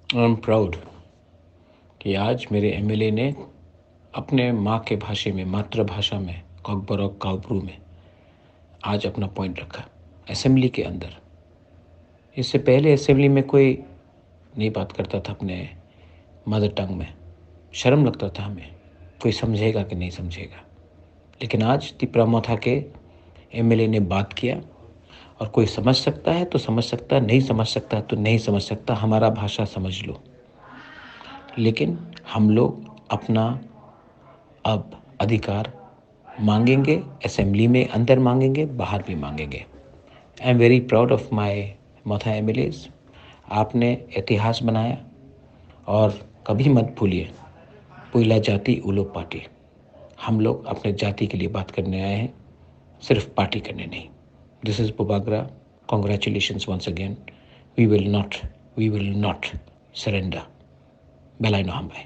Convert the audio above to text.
I am proud कि आज मेरे एमएलए ने अपने माँ के भाषा में, मातृभाषा में, कॉकबर और काउप्रू में आज अपना पॉइंट रखा असेंबली के अंदर। इससे पहले असेंबली में कोई नहीं बात करता था अपने मदर टंग में, शर्म लगता था हमें, कोई समझेगा कि नहीं समझेगा। लेकिन आज तिपरामोथा के एमएलए ने बात किया और कोई समझ सकता है तो समझ सकता, नहीं समझ सकता तो नहीं समझ सकता, हमारा भाषा समझ लो। लेकिन हम लोग अपना अब अधिकार मांगेंगे, असेंबली में अंदर मांगेंगे, बाहर भी मांगेंगे। I am very proud of my Motha MLAs. आपने इतिहास बनाया और कभी मत भूलिए, पुइला जाति उलो पार्टी। हम लोग अपने जाति के लिए बात करने आए हैं, सिर्फ पार्टी करने नहीं। दिस इज पुबागरा। Congratulations once again. We will not surrender. बेलाइनो हम भाई।